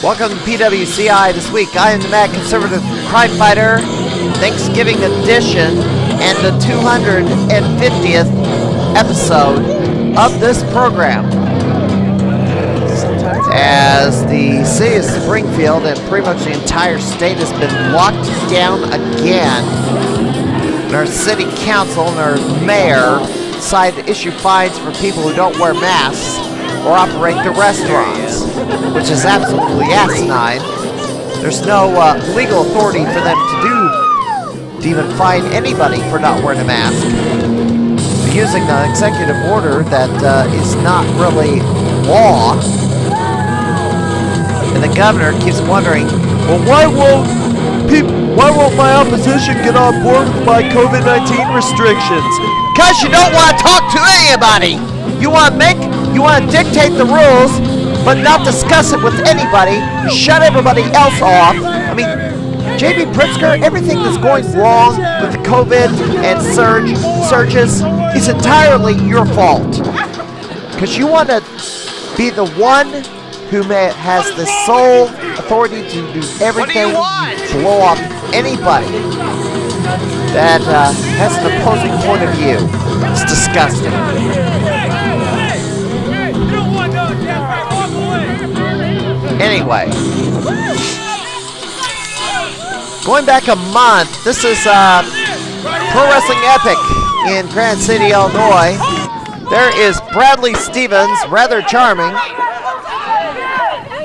Welcome to PWCI this week. I am the Mad Conservative Crime Fighter, Thanksgiving edition, and the 250th episode of this program. As the city of Springfield and pretty much the entire state has been locked down again, and our city council and our mayor decided to issue fines for people who don't wear masks or operate the restaurants, which is absolutely asinine. There's no legal authority for them to even fine anybody for not wearing a mask. They're using an executive order that is not really law. And the governor keeps wondering, well, why won't my opposition get on board with my COVID-19 restrictions? Because you don't want to talk to anybody. You want to dictate the rules, but not discuss it with anybody. You shut everybody else off. I mean, J.B. Pritzker, everything that's going wrong with the COVID and surges is entirely your fault. Because you want to be the one who has the sole authority to do everything, blow off anybody that has an opposing point of view. It's disgusting. Anyway, going back a month, this is Pro Wrestling Epic in Granite City, Illinois. There is Bradley Stevens, rather charming,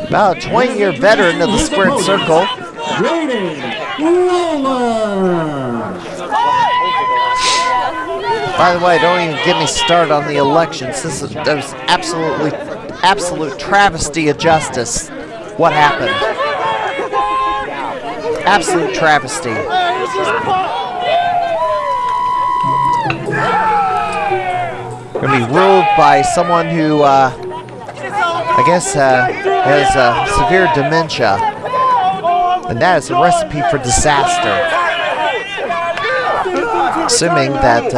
about a 20-year veteran of the squared circle. By the way, don't even get me started on the elections. That was absolute travesty of justice. What happened? Absolute travesty. We're going to be ruled by someone who, I guess, has severe dementia. And that is a recipe for disaster. Assuming that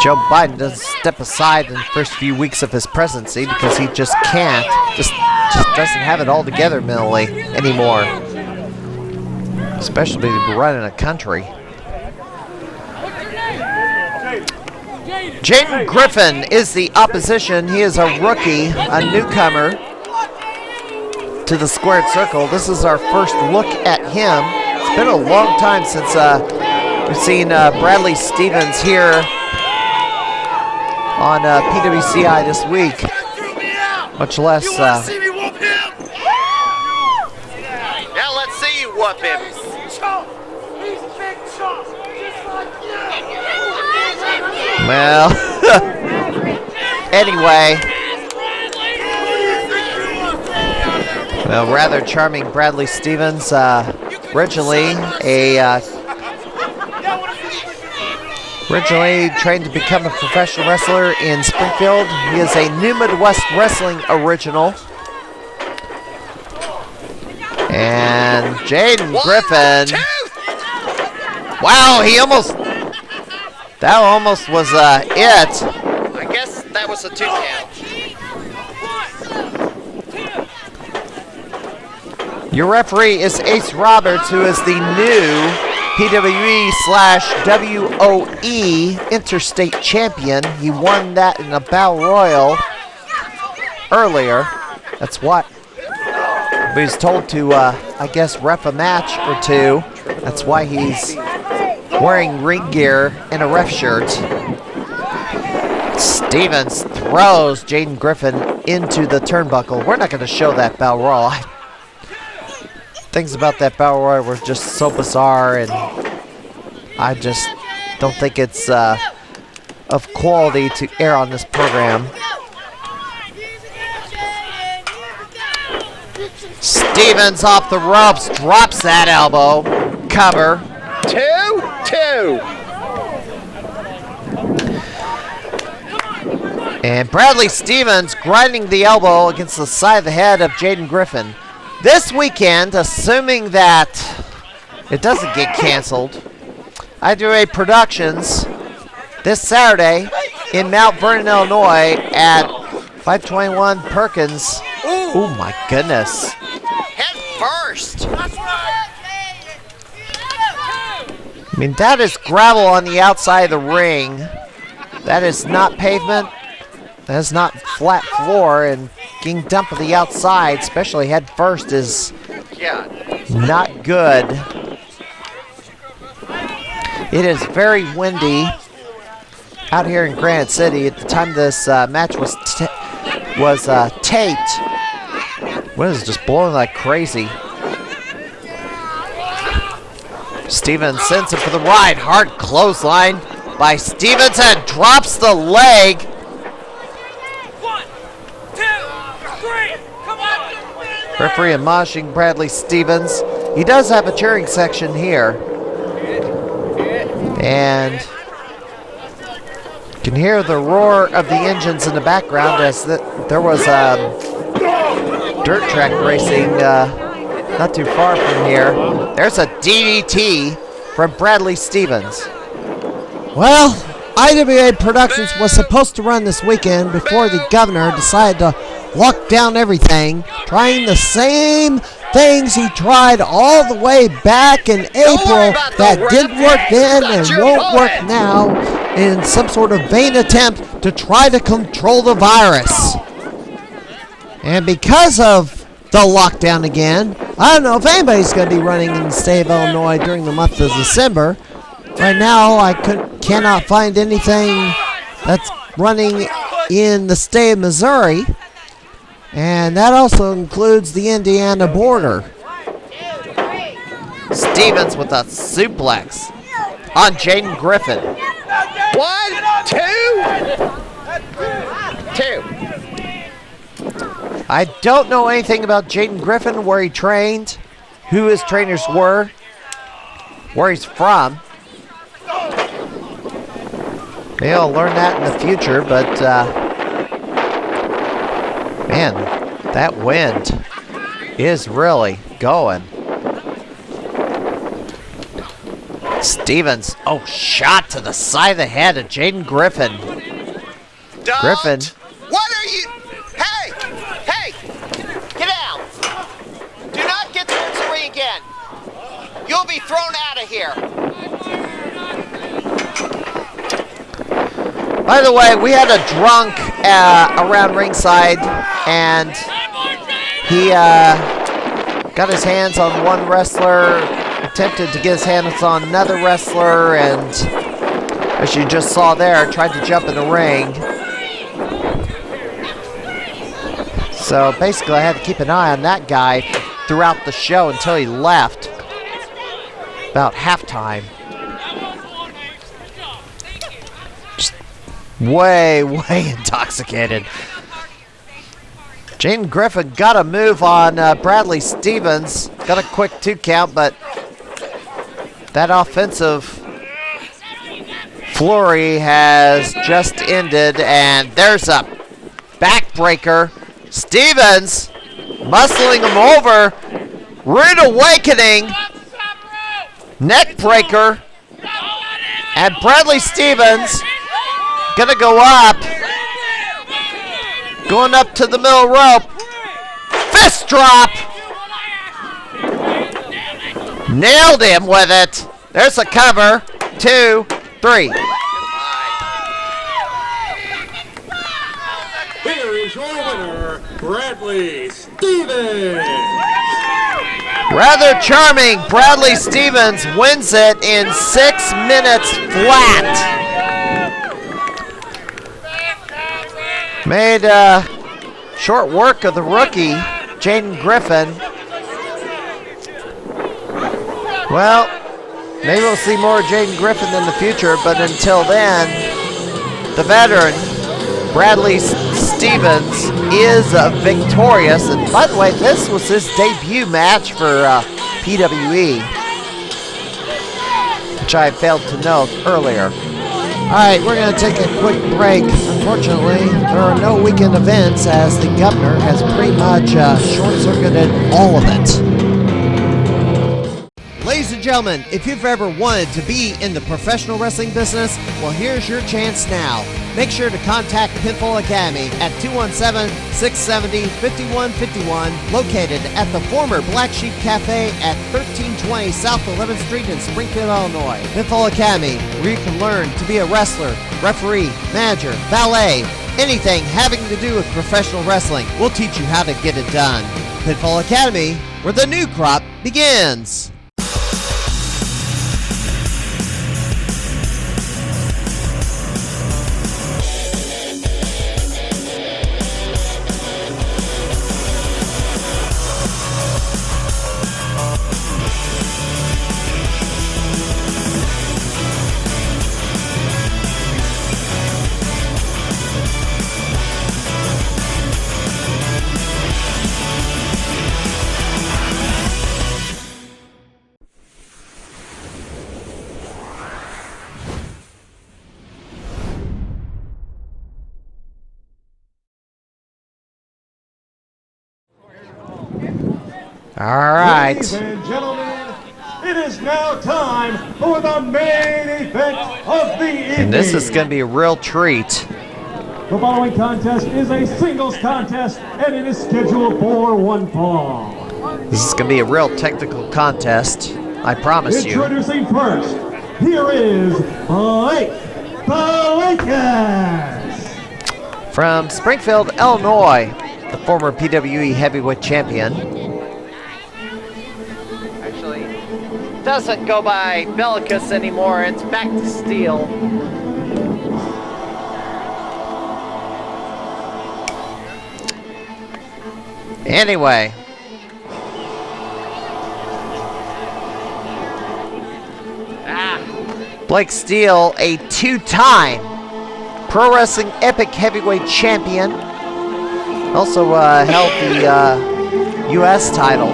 Joe Biden doesn't step aside in the first few weeks of his presidency because he just can't, just doesn't have it all together mentally anymore. Especially to be running a country. Jaden Griffen is the opposition. He is a rookie, a newcomer to the squared circle. This is our first look at him. It's been a long time since we've seen Bradley Stevens here on PWCI this week. Much less. Now let's see you whoop him. Well, anyway. Well, rather charming Bradley Stevens, originally trained to become a professional wrestler in Springfield. He is a New Midwest Wrestling original. And Jaden Griffen. Wow, that almost was it. I guess that was a 2 count. Your referee is Ace Roberts, who is the new PWE/WOE Interstate Champion. He won that in a Battle Royal earlier. That's what. But he's told to, I guess, ref a match or two. That's why he's wearing ring gear and a ref shirt. Stevens throws Jaden Griffen into the turnbuckle. We're not going to show that Battle Royal. Things about that Battle Royal were just so bizarre, and I just don't think it's of quality to air on this program. Stevens off the ropes, drops that elbow. Cover. 2-2. And Bradley Stevens grinding the elbow against the side of the head of Jaden Griffen. This weekend, assuming that it doesn't get canceled, IWA Productions this Saturday in Mount Vernon, Illinois at 521 Perkins. Oh my goodness. Head first. I mean, that is gravel on the outside of the ring. That is not pavement. That is not flat floor, and getting dumped on the outside, especially head first, is not good. It is very windy out here in Granite City. At the time this match was taped, wind is just blowing like crazy. Stevens sends it for the ride. Hard clothesline by Stevens and drops the leg. 1, 2, 3, come on! Referee admonishing Bradley Stevens. He does have a cheering section here. And you can hear the roar of the engines in the background as there was dirt track racing not too far from here. There's a DDT from Bradley Stevens. Well, IWA Productions was supposed to run this weekend before the governor decided to lock down everything, trying the same things he tried all the way back in April that didn't work then and won't work now in some sort of vain attempt to try to control the virus. And because of the lockdown again, I don't know if anybody's going to be running in the state of Illinois during the month of December. Right now, I cannot find anything that's running in the state of Missouri. And that also includes the Indiana border. Stevens with a suplex on Jaden Griffen. 1, 2. I don't know anything about Jaden Griffen, where he trained, who his trainers were, where he's from. Maybe I'll learn that in the future, but man, that wind is really going. Stevens, shot to the side of the head of Jaden Griffen. Griffen. What are you? Hey! Get out! Do not get towards the ring again. You'll be thrown out of here. By the way, we had a drunk around ringside, and he got his hands on one wrestler, attempted to get his hands on another wrestler, and as you just saw there, tried to jump in the ring. So basically I had to keep an eye on that guy throughout the show until he left about halftime. Way intoxicated. Jaden Griffen got a move on Bradley Stevens. Got a quick 2 count, but that offensive flurry has just ended, and there's a backbreaker. Stevens muscling him over. Rude awakening. Neck breaker. And Bradley Stevens gonna go up. Going up to the middle rope. Fist drop. Nailed him with it. There's a cover. 2, 3. Here is your winner, Bradley Stevens. Rather charming. Bradley Stevens wins it in 6 minutes flat. Made short work of the rookie, Jaden Griffen. Well, maybe we'll see more of Jaden Griffen in the future, but until then, the veteran, Bradley Stevens, is victorious. And by the way, this was his debut match for PWE, which I failed to note earlier. All right, we're going to take a quick break. Unfortunately, there are no weekend events as the governor has pretty much short-circuited all of it. Ladies and gentlemen, if you've ever wanted to be in the professional wrestling business, well, here's your chance now. Make sure to contact Pinfall Academy at 217-670-5151, located at the former Black Sheep Cafe at 1320 South 11th Street in Springfield, Illinois. Pinfall Academy, where you can learn to be a wrestler, referee, manager, valet, anything having to do with professional wrestling. We'll teach you how to get it done. Pinfall Academy, where the new crop begins. All right. Ladies and gentlemen, it is now time for the main event of the evening. And this is going to be a real treat. The following contest is a singles contest, and it is scheduled for one fall. This is going to be a real technical contest, I promise you. Introducing first, here is Blake Balakas. From Springfield, Illinois, the former PWE heavyweight champion. Doesn't go by Bellicus anymore, it's back to steel. Anyway. Blake Steele, a two-time Pro Wrestling Epic Heavyweight Champion. Also held the U.S. title.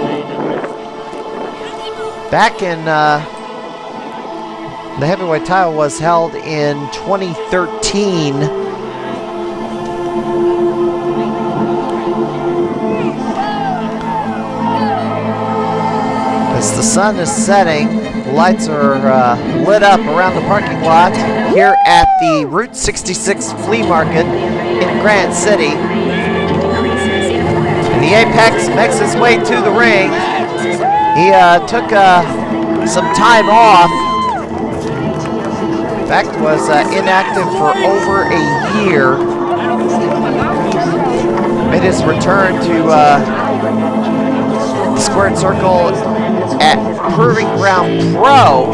Back in, the heavyweight title was held in 2013. As the sun is setting, lights are lit up around the parking lot here at the Route 66 Flea Market in Granite City. And the Apex makes his way to the ring. He took some time off. In fact, was inactive for over a year. Made his return to the Squared Circle at Proving Ground Pro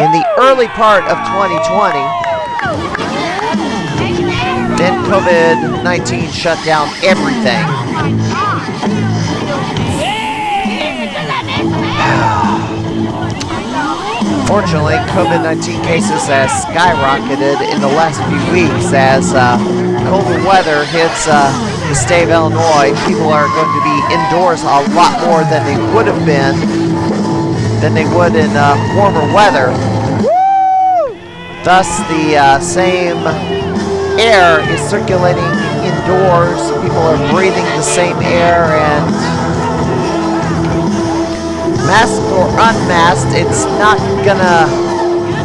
in the early part of 2020. Then COVID-19 shut down everything. Fortunately, COVID-19 cases has skyrocketed in the last few weeks as colder weather hits the state of Illinois. People are going to be indoors a lot more than they would have been, than they would in warmer weather. Thus, the same air is circulating indoors. People are breathing the same air, and masked or unmasked, it's not gonna,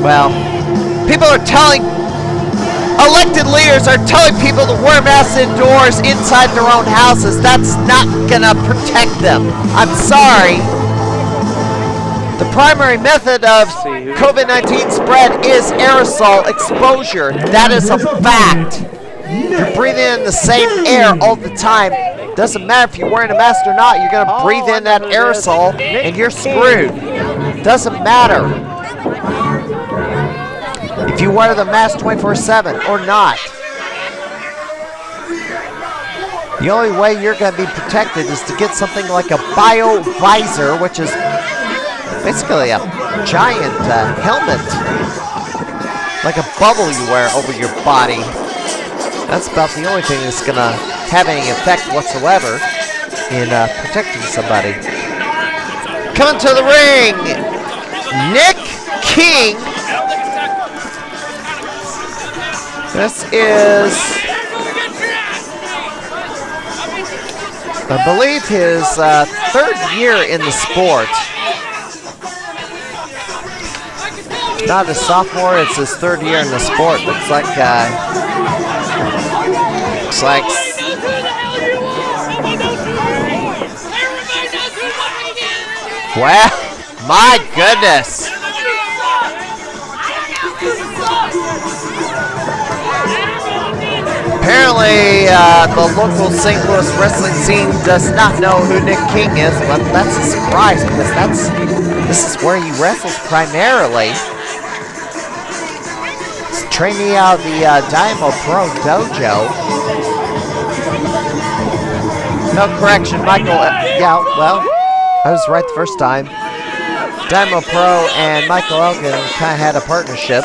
well, people are telling, elected leaders are telling people to wear masks indoors inside their own houses. That's not gonna protect them. I'm sorry. The primary method of COVID-19 spread is aerosol exposure. That is a fact. You're breathing in the same air all the time. Doesn't matter if you're wearing a mask or not, you're going to breathe in that aerosol and you're screwed. Doesn't matter if you wear the mask 24/7 or not. The only way you're going to be protected is to get something like a bio visor, which is basically a giant helmet, like a bubble you wear over your body. That's about the only thing that's going to have any effect whatsoever in protecting somebody. Coming to the ring, Nick King. This is, I believe, his third year in the sport. Not a sophomore, it's his third year in the sport. Looks like well, my goodness. Apparently, the local St. Louis wrestling scene does not know who Nick King is, but that's a surprise because this is where he wrestles primarily. He's training out of the Dynamo Pro Dojo. No correction, Michael. Yeah, well, I was right the first time. Dynamo Pro and Michael Elgin kind of had a partnership.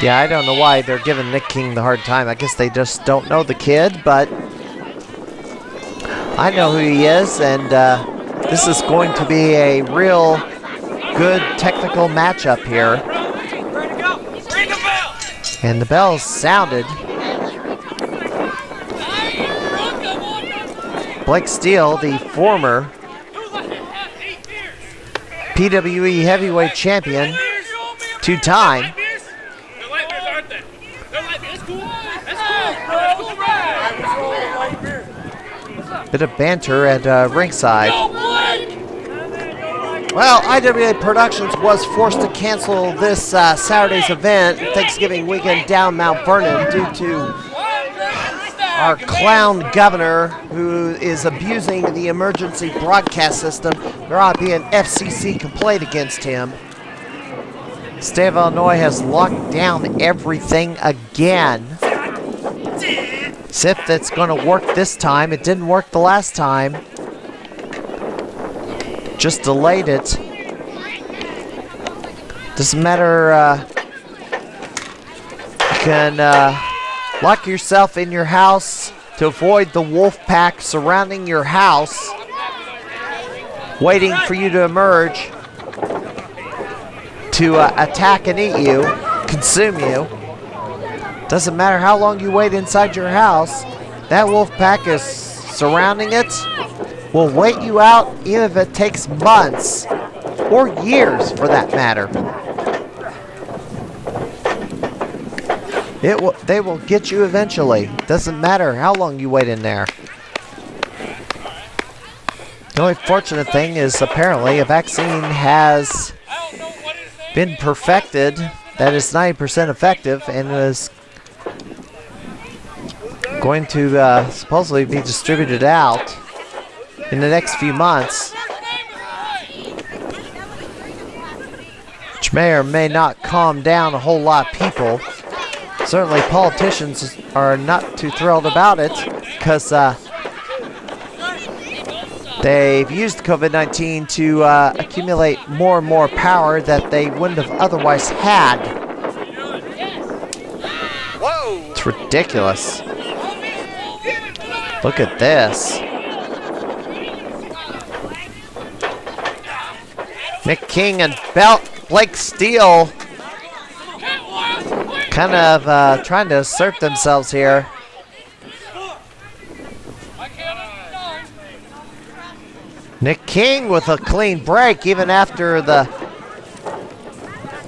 Yeah, I don't know why they're giving Nick King the hard time. I guess they just don't know the kid, but I know who he is, and this is going to be a real good technical matchup here. And the bell sounded. Blake Steele, the former PWE heavyweight champion, two-time. Bit of banter at ringside. Well, IWA Productions was forced to cancel this Saturday's event, Thanksgiving weekend down Mount Vernon, due to our clown governor who is abusing the emergency broadcast system. There ought to be an FCC complaint against him. State of Illinois has locked down everything again. See if that's going to work this time. It didn't work the last time. Just delayed it. Doesn't matter. You can lock yourself in your house to avoid the wolf pack surrounding your house, waiting for you to emerge to attack and eat you, consume you. Doesn't matter how long you wait inside your house, that wolf pack is surrounding it, will wait you out even if it takes months or years for that matter. They will get you eventually. Doesn't matter how long you wait in there. The only fortunate thing is apparently a vaccine has been perfected that is 90% effective and is going to supposedly be distributed out in the next few months, which may or may not calm down a whole lot of people. Certainly politicians are not too thrilled about it because they've used COVID-19 to accumulate more and more power that they wouldn't have otherwise had. Whoa! It's ridiculous. Look at this. Nick King and Blake Steele kind of trying to assert themselves here. Nick King with a clean break even after the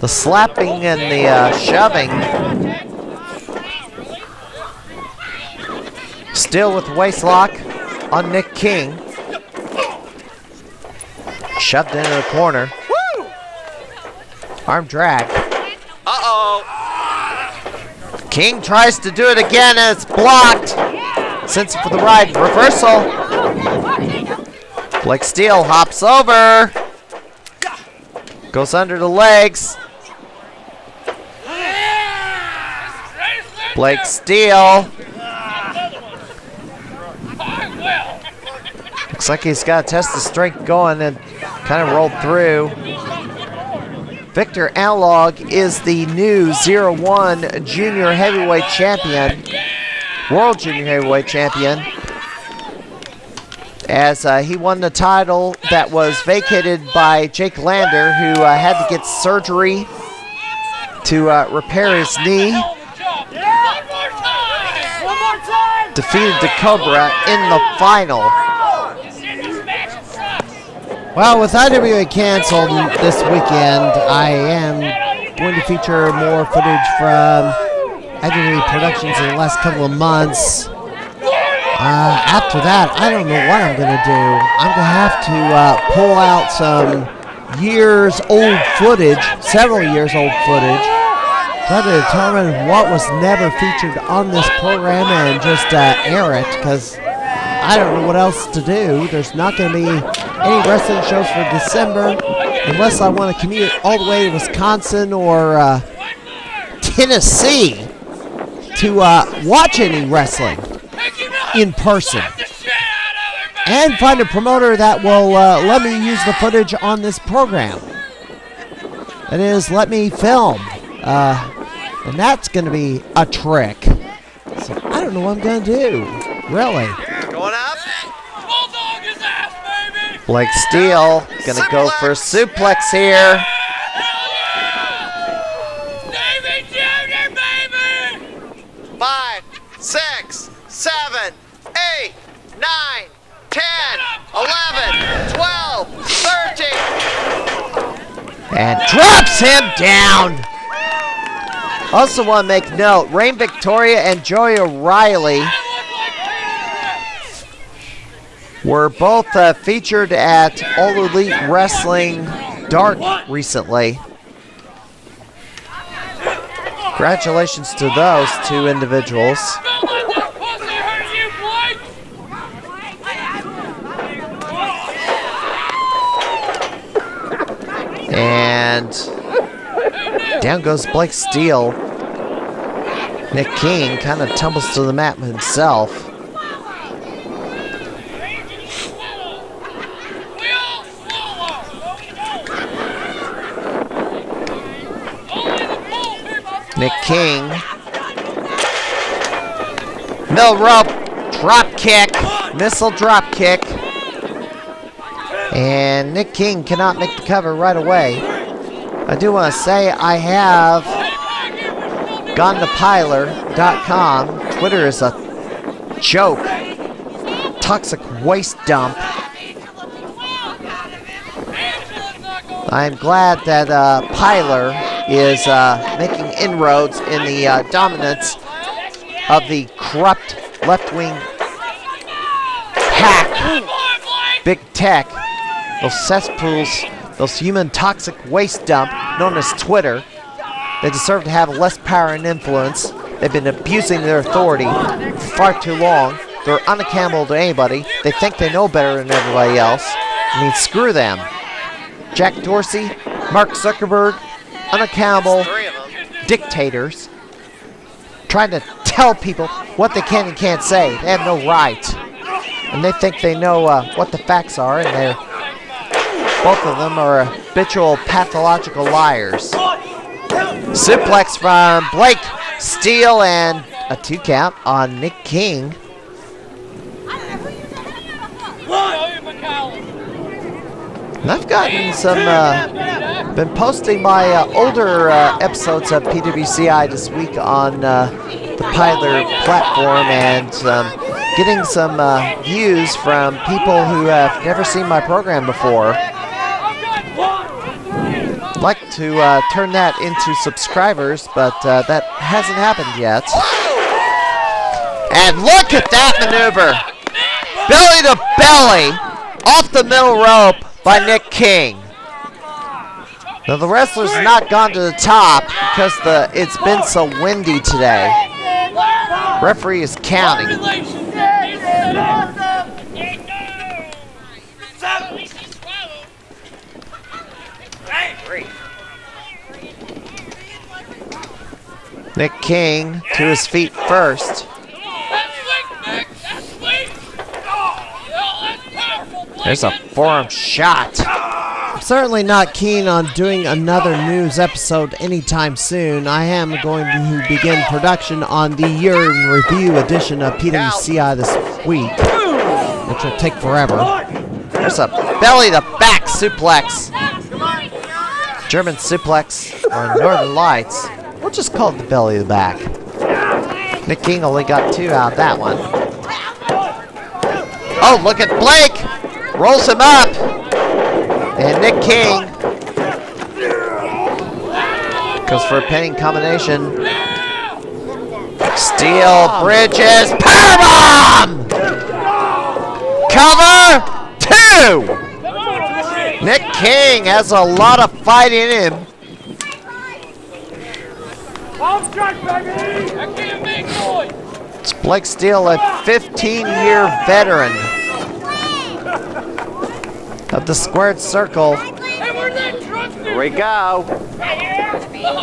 slapping and the shoving. Still with waist lock on Nick King. Shoved into the corner. Woo! Arm drag. Uh-oh. King tries to do it again and it's blocked. Sends it for the ride. Reversal. Blake Steele hops over. Goes under the legs. Blake Steele. Looks like he's got to test the strength going and kind of rolled through. Victor Analog is the new 0-1 junior heavyweight champion, world junior heavyweight champion, as he won the title that was vacated by Jake Lander, who had to get surgery to repair his knee. Defeated the Cobra in the final. Well, with IWA canceled this weekend, I am going to feature more footage from IWA Productions in the last couple of months. After that, I don't know what I'm going to do. I'm going to have to pull out some years old footage, several years old footage, try to determine what was never featured on this program and just air it, because I don't know what else to do. There's not going to be any wrestling shows for December unless I want to commute all the way to Wisconsin or Tennessee to watch any wrestling in person and find a promoter that will let me use the footage on this program. That is, let me film. And that's going to be a trick. So I don't know what I'm going to do, really. Going up. Bulldog his ass, baby! Blake Steele going to go for a suplex here. Davey Jr., baby! 5, 6, 7, 8, 9, 10, 11, 12, 13. And drops him down. Also want to make note, Rain Victoria and Joy O'Reilly were both featured at All Elite Wrestling Dark recently. Congratulations to those two individuals. Don't let that pussy hurt you, Blake! And down goes Blake Steele. Nick King kind of tumbles to the mat himself. We all swallow! Nick King. Middle rope. Drop kick. Missile drop kick. And Nick King cannot make the cover right away. I do want to say I have gone to Piler.com. Twitter is a joke. Toxic waste dump. I'm glad that Piler is making inroads in the dominance of the corrupt left-wing hack, big tech, those cesspools, those human toxic waste dump known as Twitter. They deserve to have less power and influence. They've been abusing their authority for far too long. They're unaccountable to anybody. They think they know better than everybody else. I mean, screw them. Jack Dorsey, Mark Zuckerberg, unaccountable dictators trying to tell people what they can and can't say. They have no right. And they think they know what the facts are, and they're both of them are habitual pathological liars. Suplex from Blake Steele and a 2 count on Nick King. And I've gotten some, been posting my older episodes of PWCI this week on the Piler platform and getting some views from people who have never seen my program before. I'd like to turn that into subscribers, but that hasn't happened yet. And look at that maneuver! Belly to belly, off the middle rope by Nick King. Now the wrestler's not gone to the top because it's been so windy today. Referee is counting. Nick King to his feet first. There's a forearm shot. I'm certainly not keen on doing another news episode anytime soon. I am going to begin production on the year in review edition of PWCI this week, which will take forever. There's a belly to back suplex. German suplex or Northern Lights. We'll just call it the belly to back. Nick King only got 2 out of that one. Oh, look at Blake! Rolls him up! And Nick King goes for a pinning combination. Steele, Bridges, powerbomb! Cover 2! Nick King has a lot of fight in him. It's Blake Steele, a 15-year veteran of the squared circle. Here we go.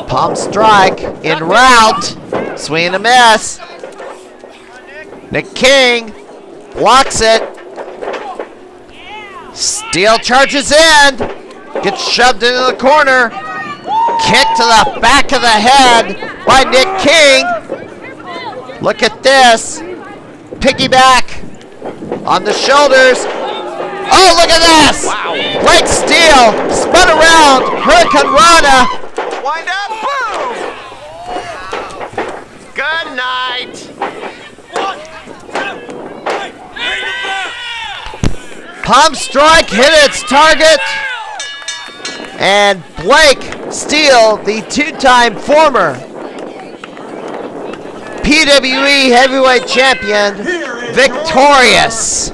Palm strike in route. Swing and a miss. Nick King blocks it. Steele charges in. Gets shoved into the corner. Kick to the back of the head by Nick King. Look at this. Piggyback on the shoulders. Oh, look at this! Wow. Blake Steele spun around. Hurricane Rana. Wind up, boom! Good night. Palm strike hit its target. And Blake Steele, the two-time former PWE heavyweight champion, victorious.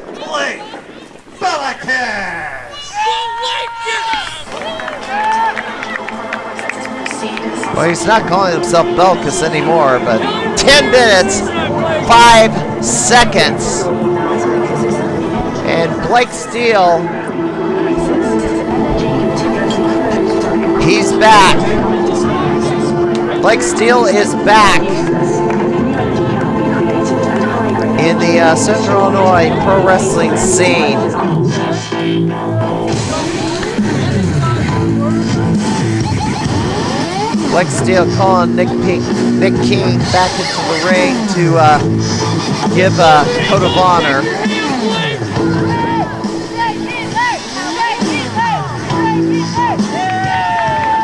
Well, he's not calling himself Belkis anymore, but 10 minutes, 5 seconds. And Blake Steele, he's back. Blake Steele is back in the Central Illinois pro wrestling scene. Blake Steele calling Nick King back into the ring to give a code of honor.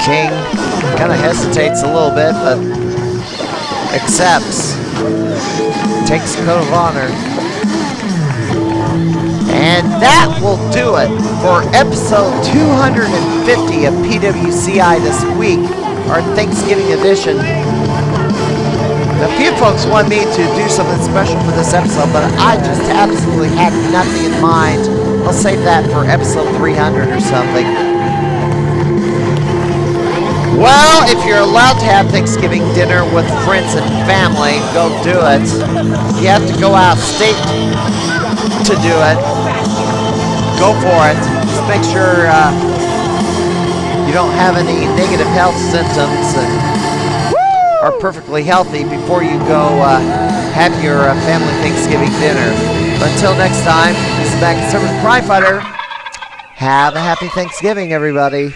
King kind of hesitates a little bit, but accepts. Takes code of honor. And that will do it for episode 250 of PWCI this week, our Thanksgiving edition. A few folks want me to do something special for this episode, but I just absolutely had nothing in mind. I'll save that for episode 300 or something. Well, if you're allowed to have Thanksgiving dinner with friends and family, go do it. If you have to go out of state to do it, go for it. Just make sure you don't have any negative health symptoms and are perfectly healthy before you go have your family Thanksgiving dinner. But until next time, this is Mac Conservative Crime Fighter. Have a happy Thanksgiving, everybody.